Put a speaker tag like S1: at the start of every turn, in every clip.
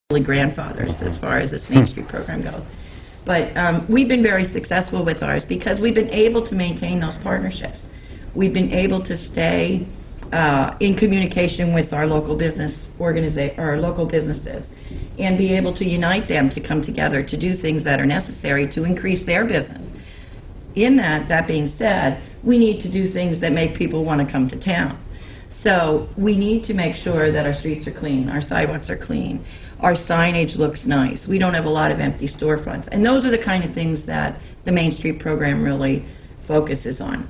S1: grandfathers as far as this Main Street program goes. But we've been very successful with ours because we've been able to maintain those partnerships. We've been able to stay in communication with our local businesses and be able to unite them to come together to do things that are necessary to increase their business. In that being said, we need to do things that make people want to come to town. So we need to make sure that our streets are clean, our sidewalks are clean, our signage looks nice, we don't have a lot of empty storefronts. And those are the kind of things that the Main Street program really focuses on.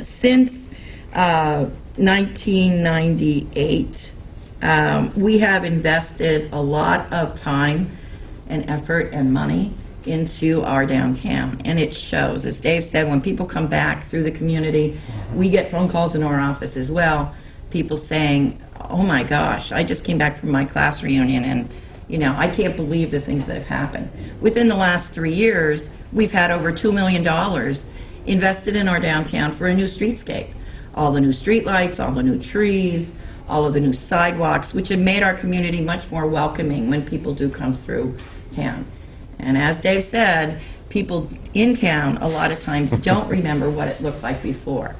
S1: Since 1998, we have invested a lot of time and effort and money into our downtown, and it shows. As Dave said, when people come back through the community, we get phone calls in our office as well, people saying, oh my gosh, I just came back from my class reunion and I can't believe the things that have happened. Within the last 3 years, we've had over $2 million invested in our downtown for a new streetscape. All the new streetlights, all the new trees, all of the new sidewalks, which have made our community much more welcoming when people do come through town. And as Dave said, people in town a lot of times don't remember what it looked like before.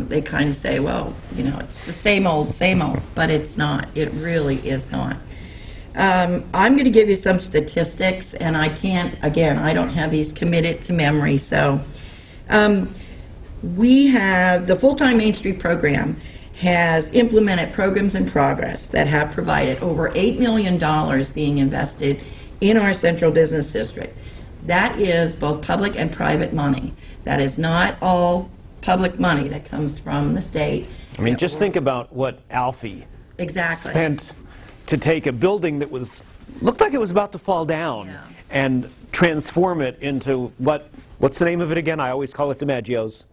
S1: They kind of say, well, it's the same old, but it's not. It really is not. I'm going to give you some statistics, and I don't have these committed to memory. So we have the full-time Main Street program has implemented programs in progress that have provided over $8 million being invested in our central business district. That is both public and private money. That is not all public money that comes from the state.
S2: I mean, just think about what Alfie spent to take a building that looked like it was about to fall down and transform it into what's the name of it again? I always call it DiMaggio's.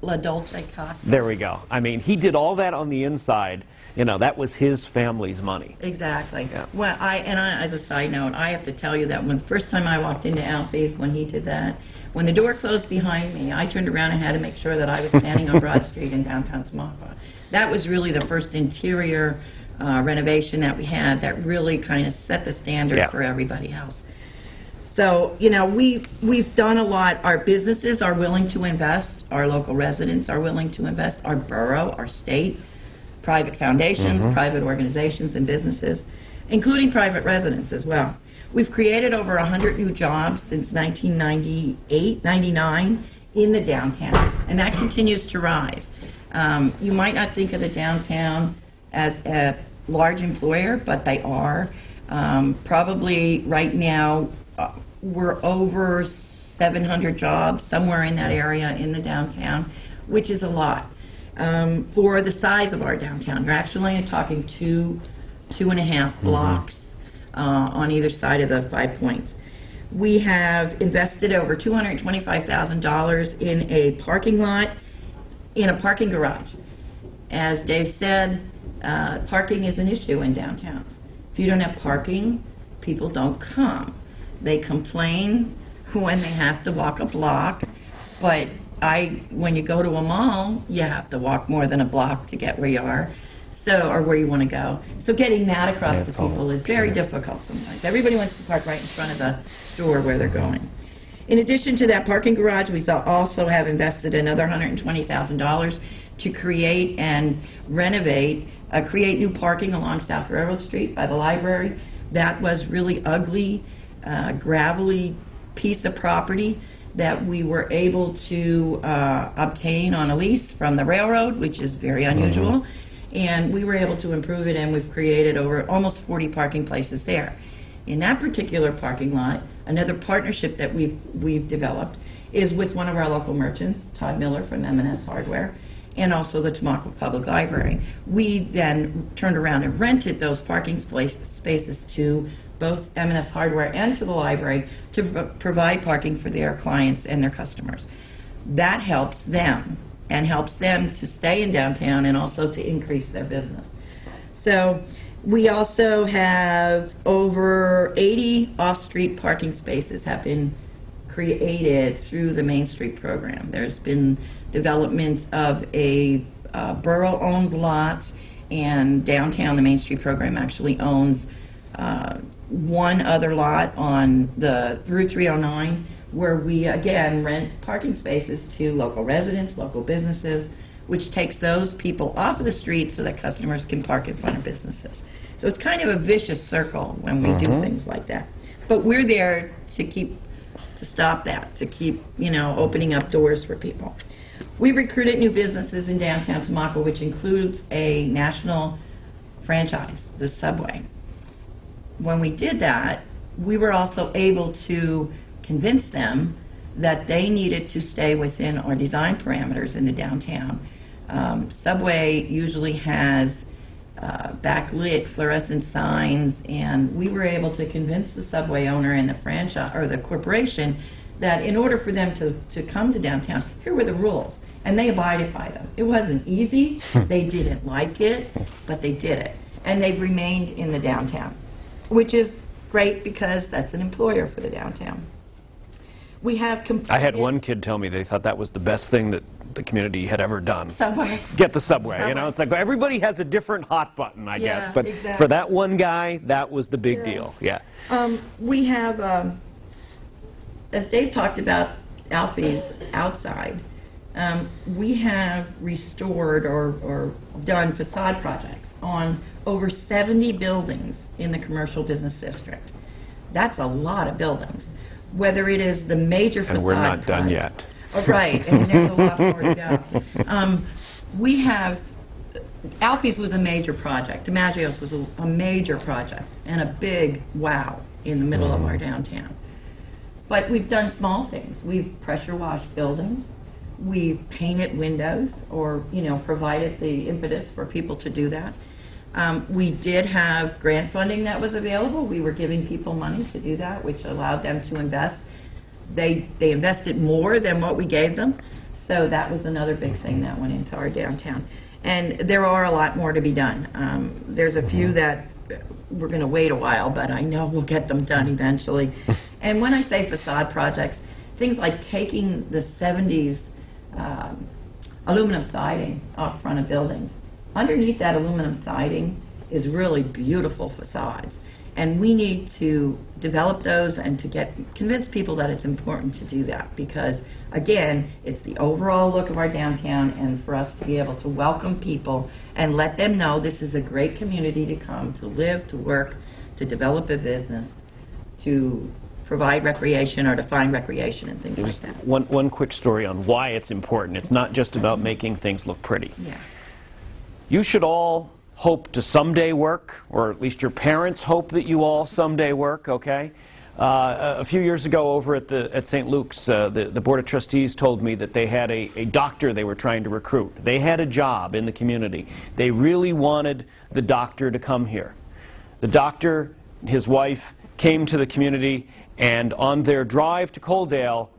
S1: La Dolce Casa.
S2: There we go. I mean, he did all that on the inside. That was his family's money.
S1: Exactly. Yeah. Well, as a side note, I have to tell you that when the first time I walked into Alfie's when he did that, when the door closed behind me, I turned around and had to make sure that I was standing on Broad Street in downtown Tamaqua. That was really the first interior renovation that we had that really kind of set the standard for everybody else. So, we've done a lot. Our businesses are willing to invest. Our local residents are willing to invest. Our borough, our state, private foundations, private organizations and businesses, including private residents as well. We've created over 100 new jobs since 1999 in the downtown, and that continues to rise. You might not think of the downtown as a large employer, but they are. Probably right now, we're over 700 jobs, somewhere in that area in the downtown, which is a lot. For the size of our downtown, you're actually talking two and a half blocks on either side of the 5 points. We have invested over $225,000 in a parking lot, in a parking garage. As Dave said, parking is an issue in downtowns. If you don't have parking, people don't come. They complain when they have to walk a block, but when you go to a mall, you have to walk more than a block to get where you are, or where you want to go. So getting that across to people is very difficult sometimes. Everybody wants to park right in front of the store where they're going. In addition to that parking garage, we also have invested another $120,000 to create and renovate, create new parking along South Railroad Street by the library. That was really ugly, gravelly piece of property that we were able to obtain on a lease from the railroad, which is very unusual, and we were able to improve it, and we've created over almost 40 parking places there. In that particular parking lot, another partnership that we've developed is with one of our local merchants, Todd Miller from M&S Hardware, and also the Tamaqua Public Library. We then turned around and rented those parking spaces to both M&S Hardware and to the library to provide parking for their clients and their customers. That helps them and helps them to stay in downtown and also to increase their business. So we also have over 80 off-street parking spaces have been created through the Main Street program. There's been development of a borough-owned lot, and downtown the Main Street program actually owns one other lot on the Route 309 where we, again, rent parking spaces to local residents, local businesses, which takes those people off of the street so that customers can park in front of businesses. So it's kind of a vicious circle when we do things like that. But we're there to stop that, to keep, opening up doors for people. We've recruited new businesses in downtown Tamaqua, which includes a national franchise, the Subway. When we did that, we were also able to convince them that they needed to stay within our design parameters in the downtown. Subway usually has backlit fluorescent signs, and we were able to convince the Subway owner and the franchise or the corporation that in order for them to come to downtown, here were the rules, and they abided by them. It wasn't easy, they didn't like it, but they did it, and they've remained in the downtown, which is great because that's an employer for the downtown. We have completed... I
S2: had one kid tell me they thought that was the best thing that the community had ever done.
S1: Subway.
S2: Get the Subway. It's like everybody has a different hot button, I guess, but exactly. For that one guy, that was the big deal. Yeah.
S1: We have, as Dave talked about Alfie's outside, we have restored or done facade projects on over 70 buildings in the commercial business district. That's a lot of buildings. Whether it is the major facade
S2: and we're not
S1: project,
S2: done yet.
S1: Oh, right, and there's a lot more to go. We have, Alfie's was a major project. DiMaggio's was a major project and a big wow in the middle of our downtown. But we've done small things. We've pressure washed buildings. We've painted windows or, provided the impetus for people to do that. We did have grant funding that was available. We were giving people money to do that, which allowed them to invest. They invested more than what we gave them, so that was another big thing that went into our downtown. And there are a lot more to be done. There's a few that we're going to wait a while, but I know we'll get them done eventually. And when I say facade projects, things like taking the 70s aluminum siding off front of buildings. Underneath that aluminum siding is really beautiful facades. And we need to develop those and to convince people that it's important to do that because, again, it's the overall look of our downtown and for us to be able to welcome people and let them know this is a great community to come, to live, to work, to develop a business, to provide recreation or to find recreation and things like that.
S2: One quick story on why it's important. It's not just about making things look pretty.
S1: Yeah.
S2: You should all hope to someday work, or at least your parents hope that you all someday work, okay? A few years ago over at St. Luke's, the Board of Trustees told me that they had a doctor they were trying to recruit. They had a job in the community. They really wanted the doctor to come here. The doctor, his wife, came to the community, and on their drive to Coaldale,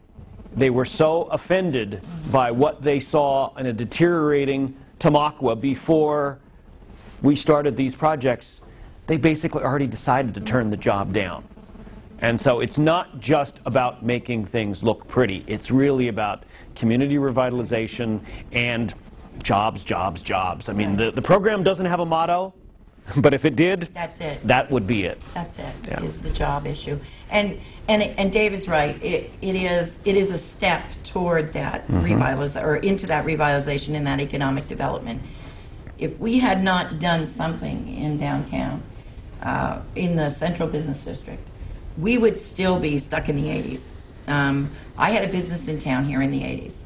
S2: they were so offended by what they saw in a deteriorating Tamaqua before we started these projects, they basically already decided to turn the job down. And so it's not just about making things look pretty. It's really about community revitalization and jobs, jobs, jobs. I mean, the program doesn't have a motto, but if it did,
S1: that's it.
S2: That would be it.
S1: That's it, is the job issue. And Dave is right. It is a step toward that revitalization, or into that revitalization and that economic development. If we had not done something in downtown, in the central business district, we would still be stuck in the 80s. I had a business in town here in the 80s.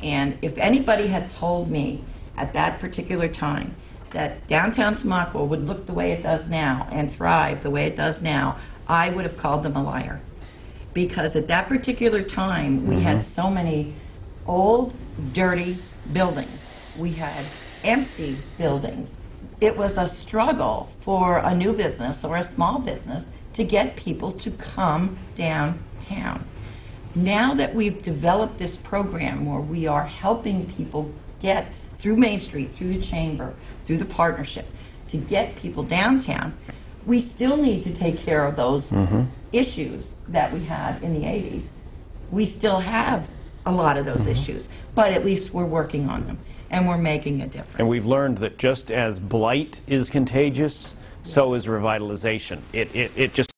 S1: And if anybody had told me at that particular time that downtown Tamaqua would look the way it does now and thrive the way it does now, I would have called them a liar. Because at that particular time, we had so many old, dirty buildings. We had empty buildings. It was a struggle for a new business or a small business to get people to come downtown. Now that we've developed this program where we are helping people get through Main Street, through the Chamber, through the partnership, to get people downtown, we still need to take care of those issues that we had in the 80s. We still have a lot of those issues, but at least we're working on them and we're making a difference.
S2: And we've learned that just as blight is contagious, so is revitalization. It just